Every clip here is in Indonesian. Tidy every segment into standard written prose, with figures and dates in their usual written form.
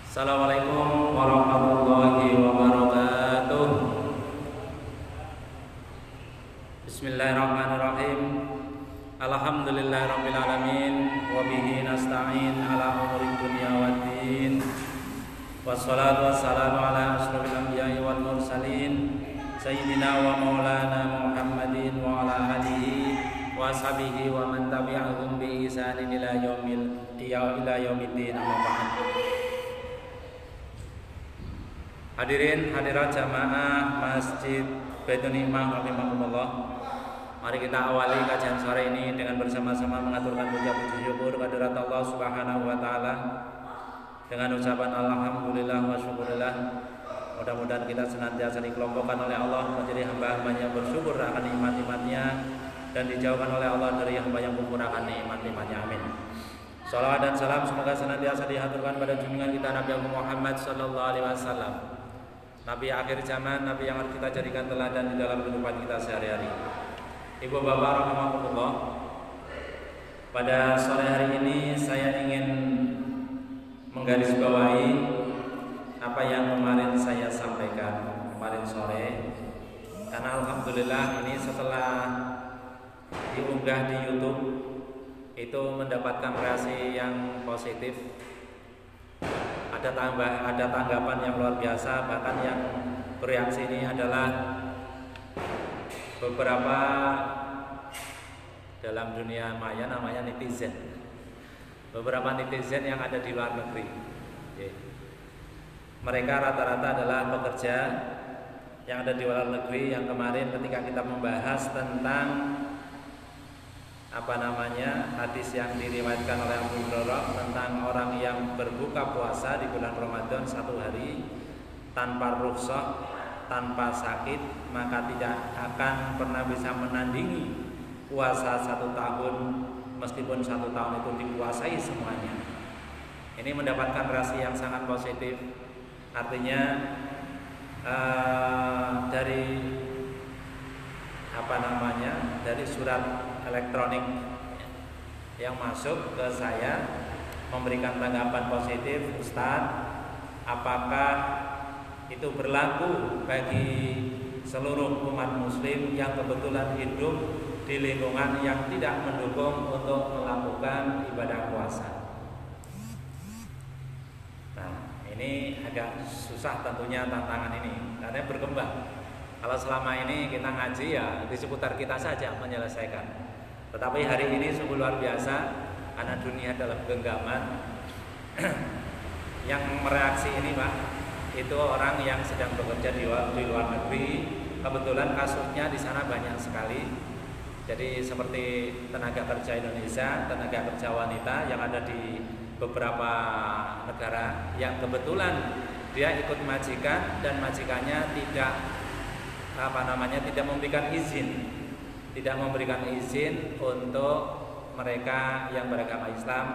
Assalamualaikum warahmatullahi wabarakatuh. Bismillahirrahmanirrahim. Alhamdulillahirabbil alamin wa bihi nasta'in ala umuri dunya waddin. Wassalatu wassalamu ala asyrofil anbiya'i wal mursalin sayyidina wa maulana Muhammadin wa ala alihi wa ashabihi wa man tabi'ahum bi ihsanin ila yaumiddin amma ba'd. Hadirin hadirat jamaah Masjid Baitul Hikmah rahimakumullah. Mari kita awali kajian sore ini dengan bersama-sama mengaturkan puja puji syukur kehadirat Allah Subhanahu wa taala dengan ucapan alhamdulillah wa syukurillah. Mudah-mudahan kita senantiasa dikelompokkan oleh Allah menjadi hamba-hambanya yang bersyukur akan nikmat-nikmatnya dan dijauhkan oleh Allah dari hamba yang kufur akan nikmat-nikmatnya. Amin. Salawat dan salam semoga senantiasa dihaturkan pada junjungan kita Nabi Muhammad sallallahu alaihi wasallam, Nabi akhir zaman, Nabi yang harus kita jadikan teladan di dalam kehidupan kita sehari-hari. Ibu bapak rahimakumullah, pada sore hari ini saya ingin menggarisbawahi apa yang kemarin saya sampaikan kemarin sore, karena alhamdulillah ini setelah diunggah di YouTube itu mendapatkan reaksi yang positif. Ada tanggapan yang luar biasa, bahkan yang bereaksi ini adalah beberapa dalam dunia maya namanya netizen. Beberapa netizen yang ada di luar negeri. Mereka rata-rata adalah pekerja yang ada di luar negeri, yang kemarin ketika kita membahas tentang hadis yang diriwayatkan oleh Abu Hurairah tentang orang yang berbuka puasa di bulan Ramadan 1 hari tanpa rukhsah, tanpa sakit, maka tidak akan pernah bisa menandingi puasa 1 tahun meskipun 1 tahun itu dipuasai semuanya. Ini mendapatkan reaksi yang sangat positif. Artinya dari surat elektronik yang masuk ke saya memberikan tanggapan positif, Ustaz, apakah itu berlaku bagi seluruh umat muslim yang kebetulan hidup di lingkungan yang tidak mendukung untuk melakukan ibadah puasa? Nah, ini agak susah tentunya tantangan ini karena berkembang. Kalau selama ini kita ngaji ya di seputar kita saja menyelesaikan. Tetapi hari ini sungguh luar biasa karena dunia dalam genggaman. Yang mereaksi ini Pak, itu orang yang sedang bekerja di luar negeri. Kebetulan kasusnya di sana banyak sekali. Jadi seperti tenaga kerja Indonesia, tenaga kerja wanita yang ada di beberapa negara yang kebetulan dia ikut majikan dan majikannya tidak memberikan izin untuk mereka yang beragama Islam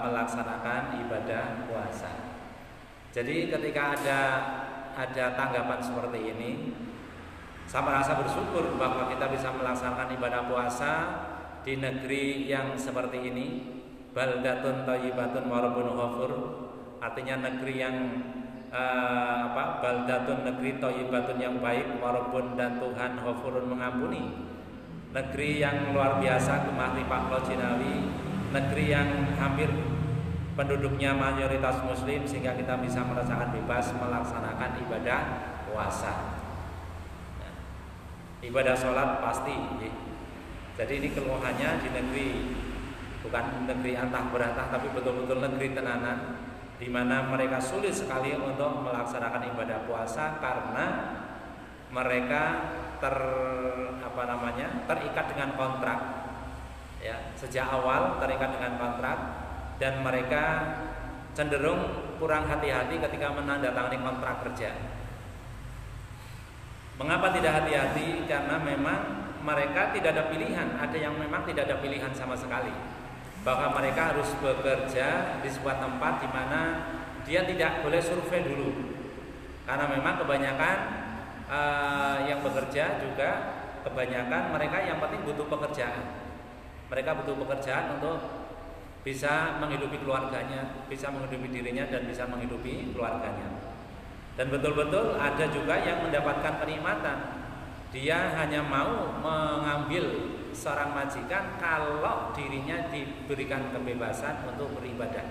melaksanakan ibadah puasa. Jadi ketika ada tanggapan seperti ini, saya merasa bersyukur bahwa kita bisa melaksanakan ibadah puasa di negeri yang seperti ini, baldatun thayyibatun wa rabbun ghafur, artinya negeri yang baldatun, negeri thayyibatun yang baik, warabun, dan Tuhan ghafurun mengampuni, negeri yang luar biasa gemah limpah Jinawi, negeri yang hampir penduduknya mayoritas muslim sehingga kita bisa merasakan bebas melaksanakan ibadah puasa. Nah, ibadah sholat pasti. Jadi ini keluhannya di negeri, bukan negeri antah berantah, tapi betul-betul negeri tenanan, di mana mereka sulit sekali untuk melaksanakan ibadah puasa karena mereka terikat dengan kontrak. Ya, sejak awal terikat dengan kontrak dan mereka cenderung kurang hati-hati ketika menandatangani kontrak kerja. Mengapa tidak hati-hati? Karena memang mereka tidak ada pilihan. Ada yang memang tidak ada pilihan sama sekali, bahwa mereka harus bekerja di sebuah tempat di mana dia tidak boleh survei dulu, karena memang kebanyakan yang bekerja juga kebanyakan mereka yang penting butuh pekerjaan. Mereka butuh pekerjaan untuk bisa menghidupi keluarganya, bisa menghidupi dirinya dan bisa menghidupi keluarganya. Dan betul-betul ada juga yang mendapatkan kenikmatan. Dia hanya mau mengambil seorang majikan kalau dirinya diberikan kebebasan untuk beribadah,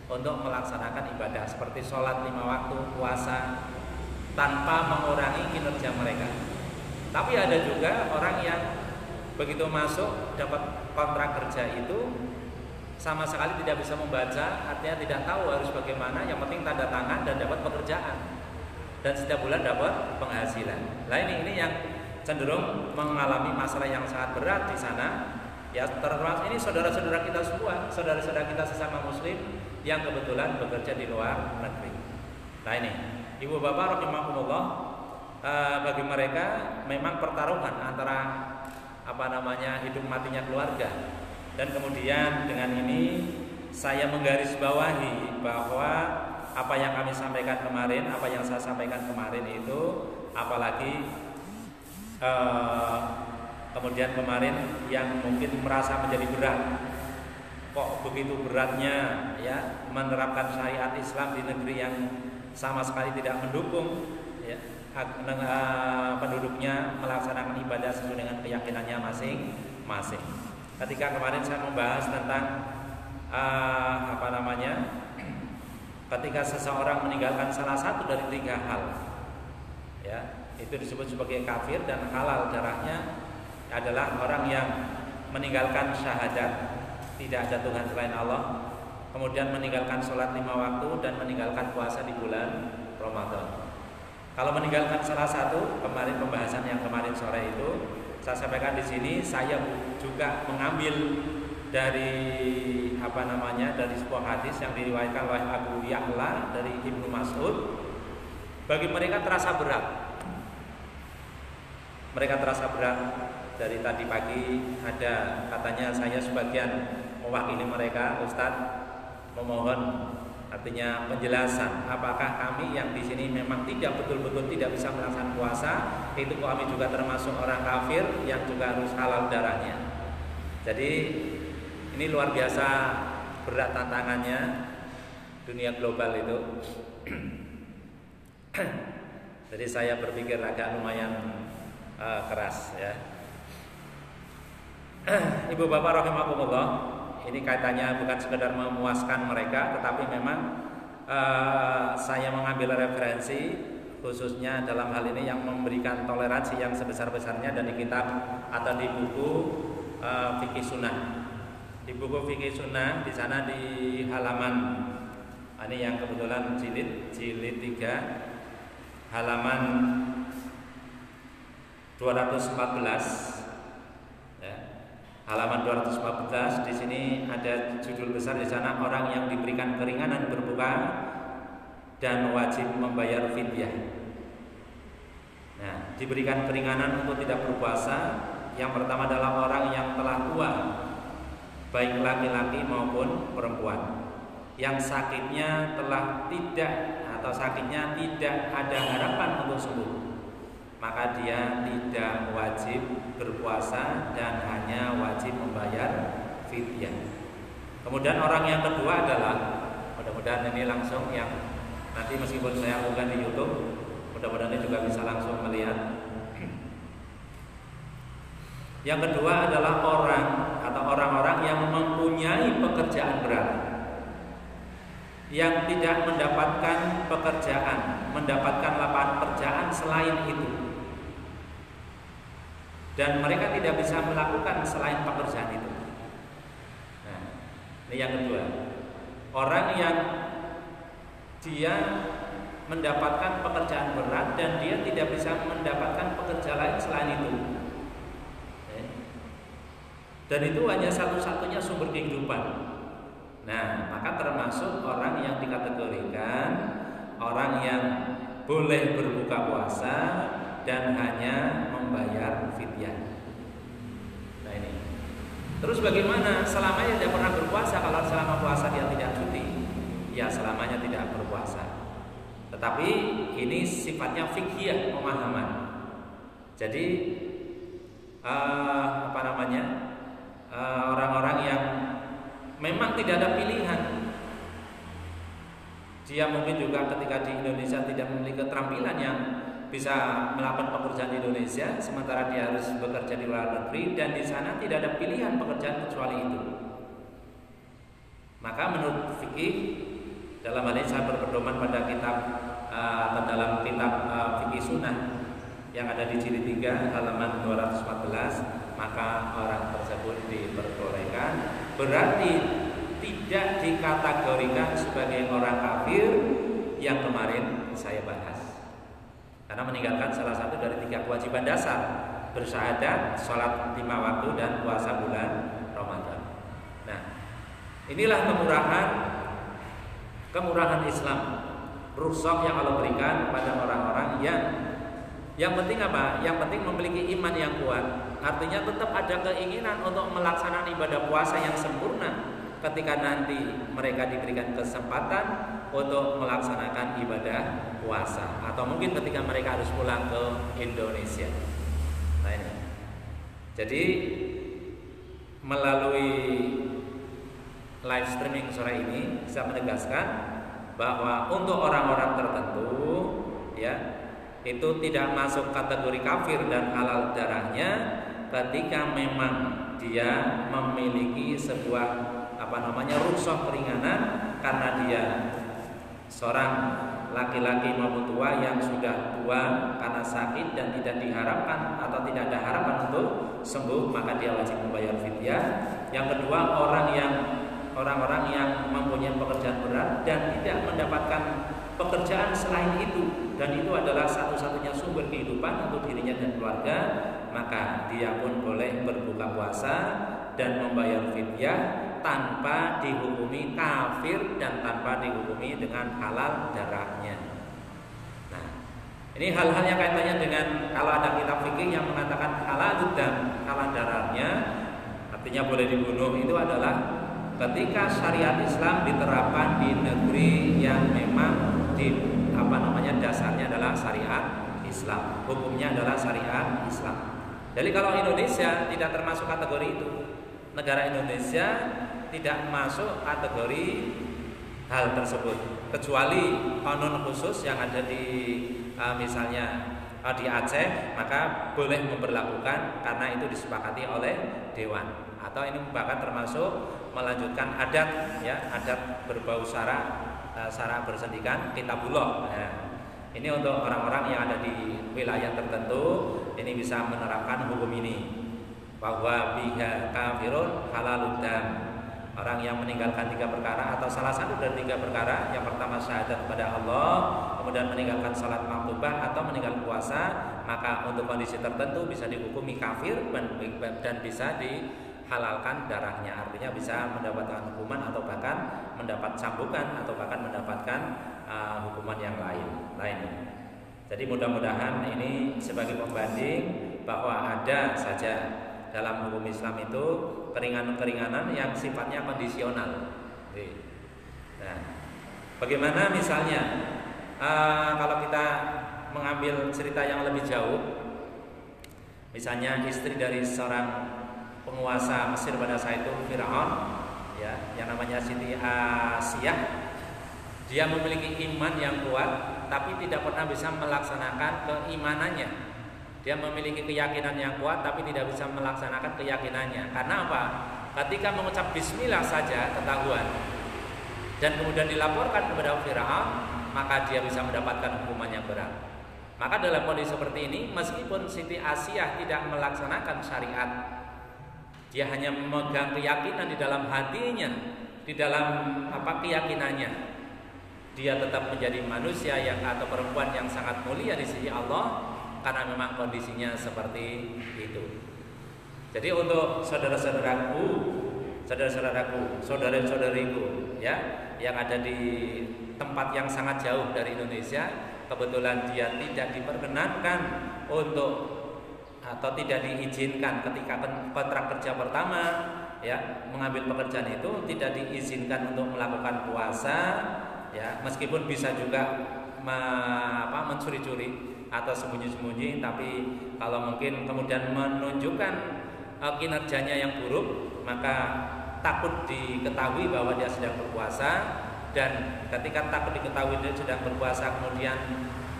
untuk melaksanakan ibadah seperti sholat 5 waktu, puasa, tanpa mengurangi kinerja mereka. Tapi ada juga orang yang begitu masuk dapat kontrak kerja itu sama sekali tidak bisa membaca, artinya tidak tahu harus bagaimana, yang penting tanda tangan dan dapat pekerjaan, dan setiap bulan dapat penghasilan. Nah ini yang cenderung mengalami masalah yang sangat berat di sana. Ya, termasuk ini saudara-saudara kita semua, saudara-saudara kita sesama muslim yang kebetulan bekerja di luar negeri. Nah ini, ibu bapak rahimakumullah, bagi mereka memang pertaruhan antara hidup matinya keluarga. Dan kemudian dengan ini saya menggarisbawahi bahwa apa yang kami sampaikan kemarin, apa yang saya sampaikan kemarin itu, apalagi kemudian kemarin yang mungkin merasa menjadi berat, kok begitu beratnya ya menerapkan syariat Islam di negeri yang sama sekali tidak mendukung ya, penduduknya melaksanakan ibadah sesuai dengan keyakinannya masing-masing. Ketika kemarin saya membahas tentang ketika seseorang meninggalkan salah satu dari 3 hal, ya, itu disebut sebagai kafir, dan halal darahnya adalah orang yang meninggalkan syahadat, tidak ada Tuhan selain Allah, kemudian meninggalkan sholat 5 waktu dan meninggalkan puasa di bulan Ramadan. Kalau meninggalkan salah satu, kemarin pembahasan yang kemarin sore itu saya sampaikan di sini, saya juga mengambil dari dari sebuah hadis yang diriwayatkan oleh Abu Ya'la dari Ibnu Mas'ud. Bagi mereka terasa berat. Mereka terasa berat dari tadi pagi, ada katanya saya sebagian mewakili mereka, Ustadz, memohon artinya penjelasan apakah kami yang di sini memang tidak betul-betul tidak bisa melaksanakan puasa, itu kami juga termasuk orang kafir yang juga harus halal darahnya. Jadi ini luar biasa berat tantangannya dunia global itu. Jadi saya berpikir agak lumayan keras ya. Ibu bapak rahimakumullah, ini kaitannya bukan sekedar memuaskan mereka, tetapi memang saya mengambil referensi khususnya dalam hal ini yang memberikan toleransi yang sebesar-besarnya dari kitab atau di buku Fikih Sunnah. Di buku Fikih Sunnah di sana di halaman ini yang kebetulan jilid 3 halaman 214 ya. Halaman 214 di sini ada judul besar di sana, orang yang diberikan keringanan berbuka dan wajib membayar fidyah. Nah, diberikan keringanan untuk tidak berpuasa. Yang pertama adalah orang yang telah tua, baik laki-laki maupun perempuan, yang sakitnya tidak ada harapan untuk sembuh, maka dia tidak wajib berpuasa dan hanya wajib membayar fidyah. Kemudian orang yang kedua adalah, mudah-mudahan ini langsung yang nanti meskipun saya unggah di YouTube, mudah-mudahan ini juga bisa langsung melihat. Yang kedua adalah orang-orang yang mempunyai pekerjaan berat, yang tidak mendapatkan pekerjaan, mendapatkan lapangan pekerjaan selain itu, dan mereka tidak bisa melakukan selain pekerjaan itu. Nah, ini yang kedua, orang yang dia mendapatkan pekerjaan berat dan dia tidak bisa mendapatkan pekerjaan lain selain itu, dan itu hanya satu-satunya sumber kehidupan. Nah, maka termasuk orang yang dikategorikan orang yang boleh berbuka puasa dan hanya membayar fidyah. Nah ini. Terus bagaimana selamanya tidak pernah berpuasa? Kalau selama puasa dia tidak cuti, ya selamanya tidak berpuasa. Tetapi ini sifatnya fiqhiyah, pemahaman. Jadi orang-orang yang memang tidak ada pilihan. Dia mungkin juga ketika di Indonesia tidak memiliki keterampilan yang bisa melakukan pekerjaan di Indonesia, sementara dia harus bekerja di luar negeri dan di sana tidak ada pilihan pekerjaan kecuali itu. Maka menurut fikih, dalam hal ini saya berpedoman pada kitab atau dalam kitab fikih sunnah yang ada di jilid 3 halaman 214, maka orang tersebut diperbolehkan, berarti tidak dikategorikan sebagai orang kafir yang kemarin saya bahas. Karena meninggalkan salah satu dari 3 kewajiban dasar, bersyahadat, sholat 5 waktu, dan puasa bulan Ramadan. Nah, inilah kemurahan Islam, rukhsah yang Allah berikan pada orang-orang yang penting apa? Yang penting memiliki iman yang kuat. Artinya tetap ada keinginan untuk melaksanakan ibadah puasa yang sempurna ketika nanti mereka diberikan kesempatan untuk melaksanakan ibadah puasa, atau mungkin ketika mereka harus pulang ke Indonesia. Nah ini, jadi melalui live streaming sore ini bisa menegaskan bahwa untuk orang-orang tertentu ya itu tidak masuk kategori kafir dan halal darahnya ketika memang dia memiliki sebuah rukhsah keringanan karena dia seorang laki-laki maupun tua yang sudah tua karena sakit dan tidak diharapkan atau tidak ada harapan untuk sembuh, maka dia wajib membayar fidyah. Yang kedua, orang-orang yang mempunyai pekerjaan berat dan tidak mendapatkan pekerjaan selain itu, dan itu adalah satu-satunya sumber kehidupan untuk dirinya dan keluarga, maka dia pun boleh berbuka puasa dan membayar fidyah tanpa dihukumi kafir dan tanpa dihukumi dengan halal darahnya. Nah, ini hal-hal yang kaitannya dengan kalau ada kitab fikih yang mengatakan halal dam, halal darahnya, artinya boleh dibunuh, itu adalah ketika syariat Islam diterapkan di negeri yang memang dasarnya adalah syariat Islam, hukumnya adalah syariat Islam. Jadi kalau Indonesia tidak termasuk kategori itu, negara Indonesia tidak masuk kategori hal tersebut, kecuali kanun khusus yang ada di misalnya di Aceh, maka boleh memperlakukan karena itu disepakati oleh dewan, atau ini bahkan termasuk melanjutkan adat adat berbau sara bersendikan kitabullah. Nah, ini untuk orang-orang yang ada di wilayah tertentu, ini bisa menerapkan hukum ini, bahwa biha kafirun halalud dam. Orang yang meninggalkan 3 perkara atau salah satu dari 3 perkara, yang pertama syahadat kepada Allah, kemudian meninggalkan salat maktubah atau meninggalkan puasa, maka untuk kondisi tertentu bisa dihukumi kafir dan bisa dihalalkan darahnya. Artinya bisa mendapatkan hukuman atau bahkan mendapat cambukan atau bahkan mendapatkan hukuman yang lain. Jadi mudah-mudahan ini sebagai pembanding bahwa ada saja dalam hukum Islam itu keringanan-keringanan yang sifatnya kondisional. Nah, bagaimana misalnya kalau kita mengambil cerita yang lebih jauh, misalnya istri dari seorang penguasa Mesir pada saat itu, Firaun, yang namanya Siti Asiyah, dia memiliki iman yang kuat, tapi tidak pernah bisa melaksanakan keimanannya. Dia memiliki keyakinan yang kuat tapi tidak bisa melaksanakan keyakinannya. Karena apa? Ketika mengucap bismillah saja ketahuan dan kemudian dilaporkan kepada Firaun, maka dia bisa mendapatkan hukuman yang berat. Maka dalam kondisi seperti ini, meskipun Siti Asiyah tidak melaksanakan syariat, dia hanya memegang keyakinan di dalam hatinya, di dalam keyakinannya, dia tetap menjadi manusia atau perempuan yang sangat mulia di sisi Allah, karena memang kondisinya seperti itu. Jadi untuk saudara-saudaraku, saudara-saudariku yang ada di tempat yang sangat jauh dari Indonesia, kebetulan dia tidak diperkenankan untuk atau tidak diizinkan ketika kontrak kerja pertama mengambil pekerjaan itu, tidak diizinkan untuk melakukan puasa, meskipun bisa juga mencuri-curi atau sembunyi-sembunyi, tapi kalau mungkin kemudian menunjukkan kinerjanya yang buruk, maka takut diketahui bahwa dia sedang berpuasa, dan ketika takut diketahui dia sedang berpuasa kemudian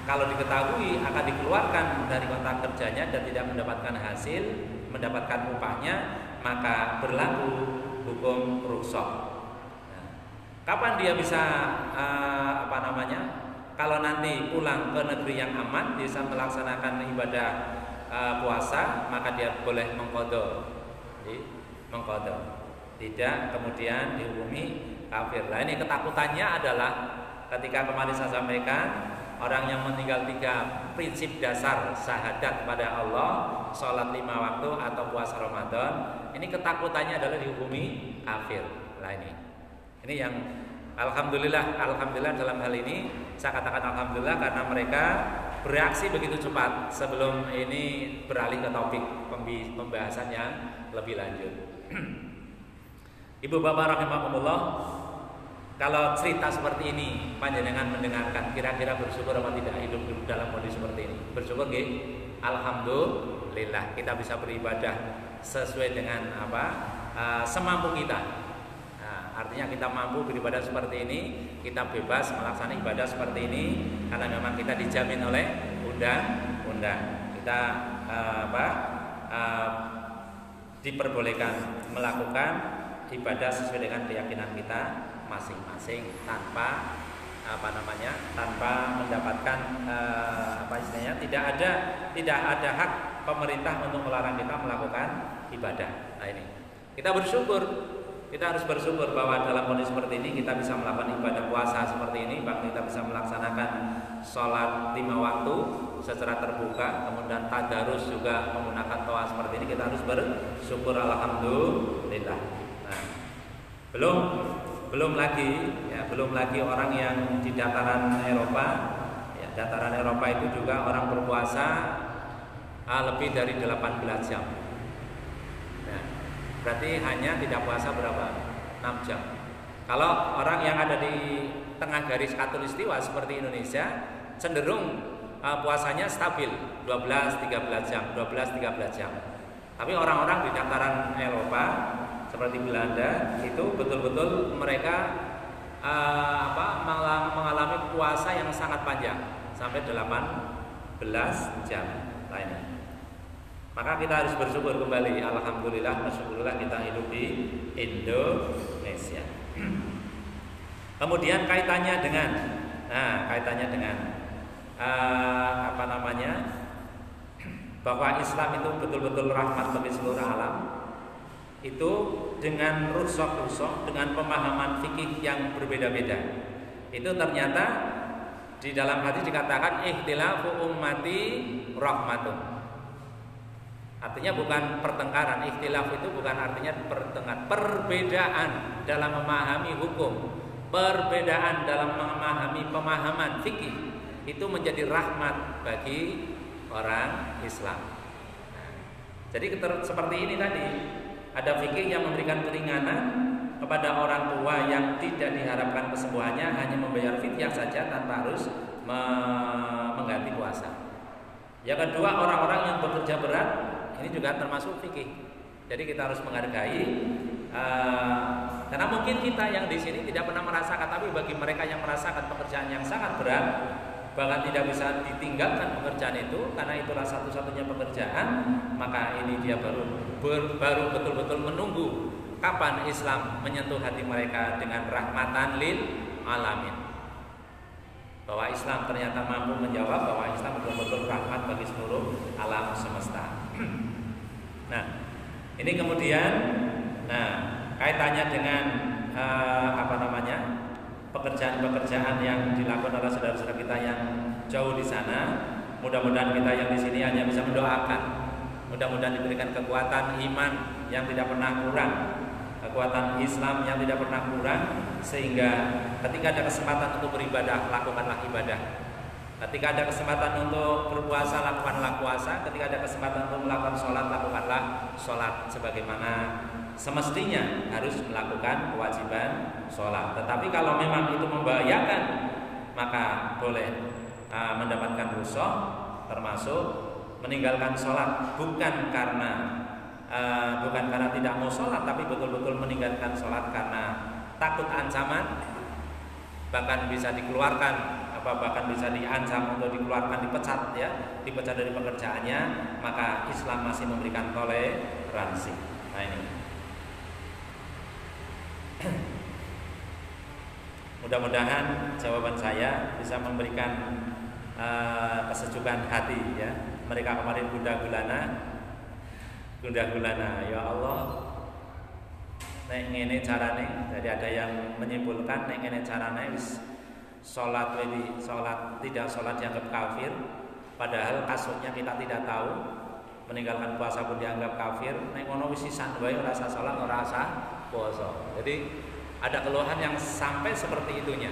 kalau diketahui akan dikeluarkan dari kontrak kerjanya dan tidak mendapatkan hasil, mendapatkan upahnya, maka berlaku hukum rukhsah. Kapan dia bisa kalau nanti pulang ke negeri yang aman bisa melaksanakan ibadah puasa, maka dia boleh mengqadha. Tidak kemudian dihukumi kafir. Nah, ini ketakutannya adalah ketika kemarin saya sampaikan orang yang meninggal 3 prinsip dasar syahadat pada Allah, sholat 5 waktu atau puasa Ramadan, ini ketakutannya adalah dihukumi kafir. Nah, ini yang alhamdulillah dalam hal ini saya katakan alhamdulillah karena mereka bereaksi begitu cepat sebelum ini beralih ke topik pembahasan yang lebih lanjut. Ibu bapak rahimakumullah, kalau cerita seperti ini panjenengan mendengarkan, kira-kira bersyukur apa tidak hidup dalam kondisi seperti ini? Bersyukur nggih? Alhamdulillah kita bisa beribadah sesuai dengan semampu kita. Nah, artinya kita mampu beribadah seperti ini, kita bebas melaksanakan ibadah seperti ini karena memang kita dijamin oleh undang-undang. Kita diperbolehkan melakukan ibadah sesuai dengan keyakinan kita masing-masing tanpa mendapatkan tidak ada hak pemerintah untuk melarang kita melakukan ibadah. Nah, ini kita harus bersyukur bahwa dalam kondisi seperti ini kita bisa melakukan ibadah puasa seperti ini, bahkan kita bisa melaksanakan sholat 5 waktu secara terbuka, kemudian tadarus juga menggunakan toa seperti ini. Kita harus bersyukur alhamdulillah. Nah, belum lagi orang yang di dataran Eropa. Ya, dataran Eropa itu juga orang berpuasa lebih dari 18 jam. Nah, berarti hanya tidak puasa berapa? 6 jam. Kalau orang yang ada di tengah garis khatulistiwa seperti Indonesia cenderung puasanya stabil 12-13 jam. Tapi orang-orang di dataran Eropa seperti Belanda itu betul-betul mereka mengalami puasa yang sangat panjang sampai 18 jam lainnya. Maka kita harus bersyukur kembali, alhamdulillah, bersyukurlah kita hidup di Indonesia. Kemudian kaitannya dengan bahwa Islam itu betul-betul rahmat bagi seluruh alam. Itu dengan rukhsah dengan pemahaman fikih yang berbeda-beda. Itu ternyata di dalam hadis dikatakan ikhtilafu ummati rahmatun. Artinya bukan pertengkaran. Ikhtilaf itu bukan artinya pertengkaran. Perbedaan dalam memahami hukum, perbedaan dalam memahami pemahaman fikih itu menjadi rahmat bagi orang Islam. Jadi seperti ini tadi, ada fikih yang memberikan keringanan kepada orang tua yang tidak diharapkan kesembuhannya, hanya membayar fidyah saja tanpa harus mengganti puasa. Yang kedua, orang-orang yang bekerja berat, ini juga termasuk fikih. Jadi kita harus menghargai, karena mungkin kita yang di sini tidak pernah merasakan, tapi bagi mereka yang merasakan pekerjaan yang sangat berat, bahkan tidak bisa ditinggalkan pekerjaan itu karena itulah satu-satunya pekerjaan, maka ini dia baru betul-betul menunggu kapan Islam menyentuh hati mereka dengan rahmatan lil alamin. Bahwa Islam ternyata mampu menjawab bahwa Islam betul-betul rahmat bagi seluruh alam semesta. Nah, ini kemudian kaitannya dengan pekerjaan-pekerjaan yang dilakukan oleh saudara-saudara kita yang jauh di sana. Mudah-mudahan kita yang di sini hanya bisa mendoakan. Mudah-mudahan diberikan kekuatan iman yang tidak pernah kurang, kekuatan Islam yang tidak pernah kurang, sehingga ketika ada kesempatan untuk beribadah, lakukanlah ibadah. Ketika ada kesempatan untuk berpuasa, lakukanlah puasa. Ketika ada kesempatan untuk melakukan sholat, lakukanlah sholat sebagaimana semestinya harus melakukan kewajiban sholat. Tetapi kalau memang itu membahayakan, maka boleh mendapatkan rukhsah, termasuk meninggalkan sholat bukan karena bukan karena tidak mau sholat, tapi betul-betul meninggalkan sholat karena takut ancaman, bahkan bisa dikeluarkan, bahkan bisa diancam untuk dikeluarkan, dipecat dipecat dari pekerjaannya, maka Islam masih memberikan toleransi. Nah ini. Mudah-mudahan jawaban saya bisa memberikan kesejukan hati ya. Mereka kemarin gundah gulana, ya Allah. Nek ngene carane, jadi ada yang menyimpulkan nek ngene carane wis sholat tidak sholat dianggap kafir, padahal kasusnya kita tidak tahu, meninggalkan puasa pun dianggap kafir. Nek ngono wis sisan wae ora usah sholat, ora usah puasa. Jadi ada keluhan yang sampai seperti itunya.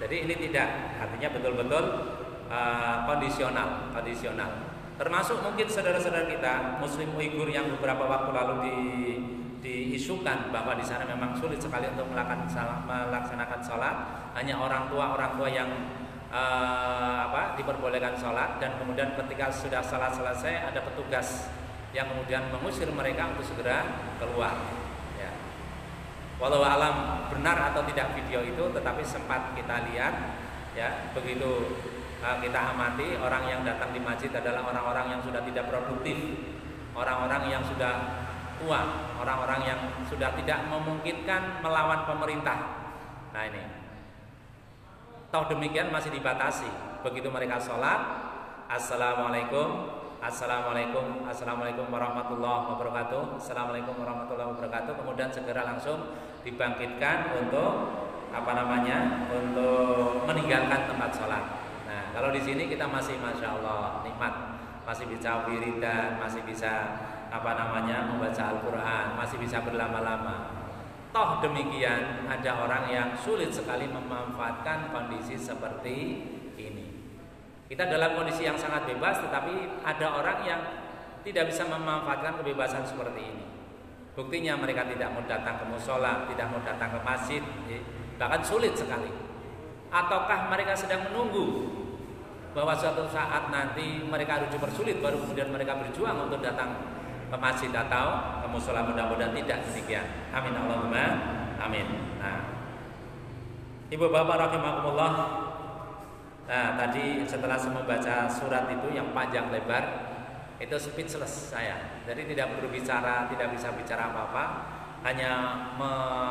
Jadi ini tidak, artinya betul-betul kondisional. Termasuk mungkin saudara-saudara kita Muslim Uighur yang beberapa waktu lalu diisukan bahwa di sana memang sulit sekali untuk melaksanakan sholat. Hanya orang tua yang diperbolehkan sholat, dan kemudian ketika sudah sholat selesai ada petugas yang kemudian mengusir mereka untuk segera keluar. Ya. Walau alam benar atau tidak video itu, tetapi sempat kita lihat ya, begitu kita amati orang yang datang di masjid adalah orang-orang yang sudah tidak produktif, orang-orang yang sudah tua, orang-orang yang sudah tidak memungkinkan melawan pemerintah. Nah ini, toh demikian masih dibatasi. Begitu mereka sholat, assalamualaikum warahmatullahi wabarakatuh, assalamualaikum warahmatullahi wabarakatuh, kemudian segera langsung dibangkitkan untuk untuk meninggalkan tempat sholat. Nah kalau di sini kita masih masya Allah nikmat, masih bisa wiridan, masih bisa membaca Al-Quran, masih bisa berlama-lama. Toh demikian ada orang yang sulit sekali memanfaatkan kondisi seperti ini. Kita dalam kondisi yang sangat bebas, tetapi ada orang yang tidak bisa memanfaatkan kebebasan seperti ini. Buktinya mereka tidak mau datang ke mushola, tidak mau datang ke masjid, bahkan sulit sekali. Ataukah mereka sedang menunggu bahwa suatu saat nanti mereka harus dipersulit baru kemudian mereka berjuang untuk datang ke masjid atau ke mushola? Mudah-mudahan tidak demikian. Amin Allahumma amin. Nah, Ibu bapak rahimakumullah, nah tadi setelah saya membaca surat itu yang panjang lebar, itu speechless saya. Jadi tidak berbicara, tidak bisa bicara apa-apa, hanya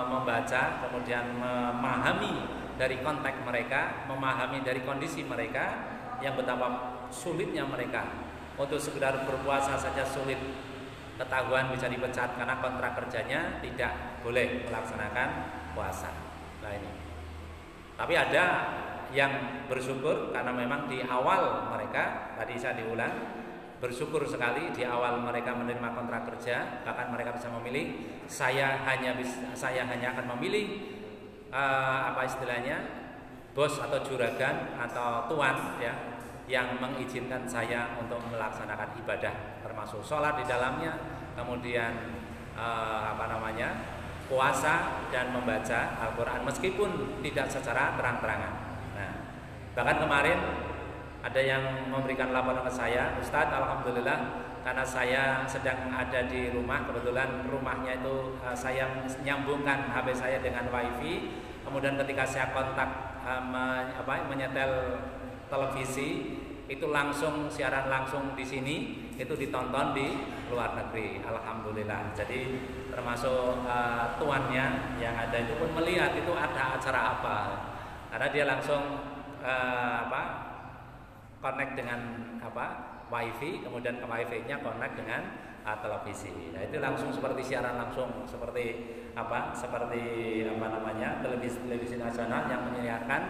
membaca, kemudian memahami dari konteks mereka, memahami dari kondisi mereka, yang betapa sulitnya mereka untuk sekedar berpuasa saja sulit, ketahuan bisa dipecat karena kontrak kerjanya tidak boleh melaksanakan puasa. Nah ini, tapi ada yang bersyukur karena memang di awal mereka, tadi saya diulang, bersyukur sekali di awal mereka menerima kontrak kerja, bahkan mereka bisa memilih, saya hanya akan memilih bos atau juragan atau tuan ya, yang mengizinkan saya untuk melaksanakan ibadah, termasuk sholat di dalamnya, kemudian puasa dan membaca Al-Quran meskipun tidak secara terang-terangan. Nah, bahkan kemarin ada yang memberikan laporan ke saya, Ustadz, alhamdulillah karena saya sedang ada di rumah, kebetulan rumahnya itu saya nyambungkan HP saya dengan WiFi, kemudian ketika saya kontak menyetel televisi itu langsung siaran langsung di sini, itu ditonton di luar negeri, alhamdulillah. Jadi termasuk tuannya yang ada itu pun melihat itu ada acara apa, karena dia langsung connect dengan WiFi, kemudian ke WiFi-nya connect dengan televisi. Nah itu langsung seperti siaran langsung, seperti televisi nasional yang menyiarkan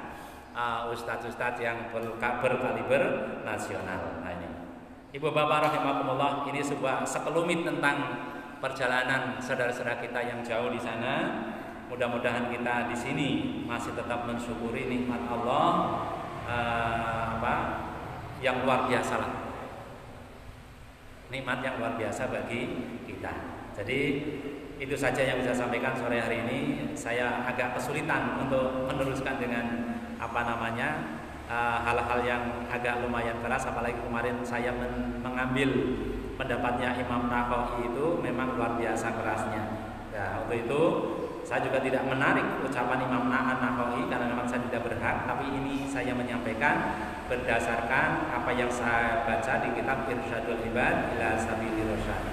ustadz-ustadz yang berkaliber nasional. Nah ini, Ibu bapak rahimakumullah, ini sekelumit tentang perjalanan saudara-saudara kita yang jauh di sana. Mudah-mudahan kita di sini masih tetap mensyukuri nikmat Allah yang luar biasa lah. Nikmat yang luar biasa bagi kita. Jadi itu saja yang bisa saya sampaikan sore hari ini. Saya agak kesulitan untuk meneruskan dengan hal-hal yang agak lumayan keras, apalagi kemarin saya mengambil pendapatnya Imam Nawawi itu memang luar biasa kerasnya. Ya, untuk itu saya juga tidak menarik ucapan Imam Nawawi karena memang saya tidak berhak, tapi ini saya menyampaikan berdasarkan apa yang saya baca di kitab Irsyadul Ibad ila Sabilir Rasyad.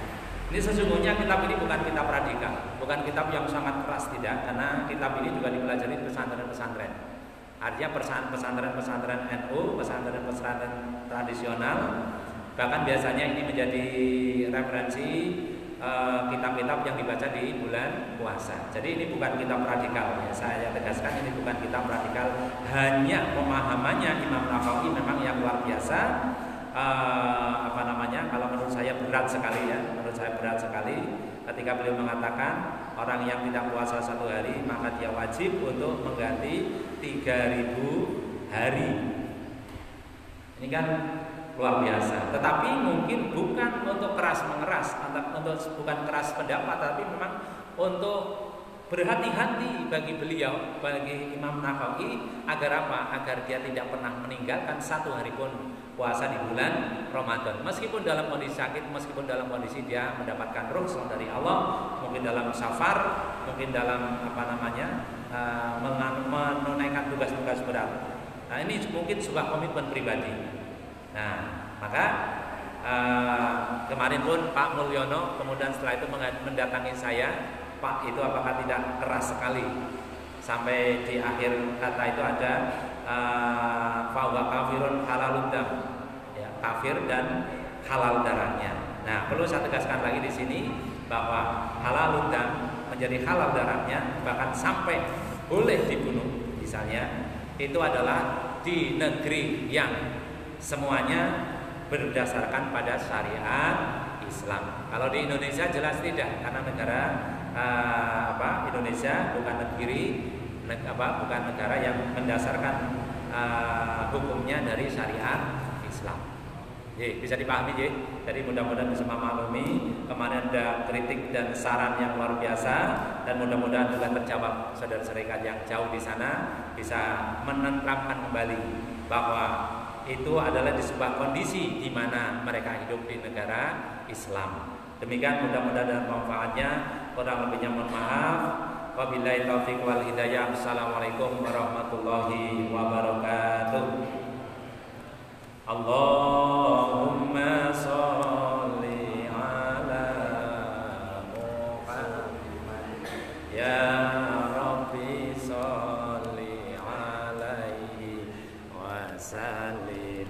Ini sesungguhnya kitab ini bukan kitab radikal, bukan kitab yang sangat keras, tidak, karena kitab ini juga dipelajari di pesantren-pesantren. Artinya pesantren-pesantren NU, pesantren-pesantren tradisional, bahkan biasanya ini menjadi referensi kitab-kitab yang dibaca di bulan puasa. Jadi ini bukan kitab radikal, ya. Saya tegaskan ini bukan kitab radikal, hanya pemahamannya Imam Nawawi memang yang luar biasa. Kalau menurut saya berat sekali, ya. Menurut saya berat sekali ketika beliau mengatakan orang yang tidak puasa 1 hari maka dia wajib untuk mengganti 3.000 hari. Ini kan luar biasa. Tetapi mungkin bukan untuk keras mengeras, bukan keras pendapat, tapi memang untuk berhati-hati bagi beliau, bagi Imam Nawawi, agar apa? Agar dia tidak pernah meninggalkan 1 hari pun puasa di bulan Ramadan. Meskipun dalam kondisi sakit, meskipun dalam kondisi dia mendapatkan rukhsah dari Allah, mungkin dalam safar, mungkin dalam menunaikan tugas-tugas berat. Nah, ini mungkin sebuah komitmen pribadi. Nah, maka kemarin pun Pak Mulyono kemudian setelah itu mendatangi saya, Pak, itu apakah tidak keras sekali? Sampai di akhir kata itu ada fahuwa kafirun halalud dam, ya, kafir dan halal darahnya. Nah, perlu saya tegaskan lagi di sini bahwa halalud dam menjadi halal darahnya, bahkan sampai boleh dibunuh misalnya, itu adalah di negeri yang semuanya berdasarkan pada syariat Islam. Kalau di Indonesia jelas tidak, karena negara Indonesia bukan bukan negara yang mendasarkan hukumnya dari syariat Islam. Bisa dipahami, jadi mudah-mudahan bisa memaklumi. Kemarin ada kritik dan saran yang luar biasa, dan mudah-mudahan juga terjawab saudara-saudara yang jauh di sana bisa menentramkan kembali bahwa itu adalah di sebuah kondisi di mana mereka hidup di negara Islam. Demikian, mudah-mudahan dan manfaatnya. Kurang lebihnya mohon maaf. Wabillahi taufiq wal hidayah. Assalamualaikum warahmatullahi wabarakatuh. Allahumma sholli ala Muhammad ya Rabbi sholli alaihi wasallim.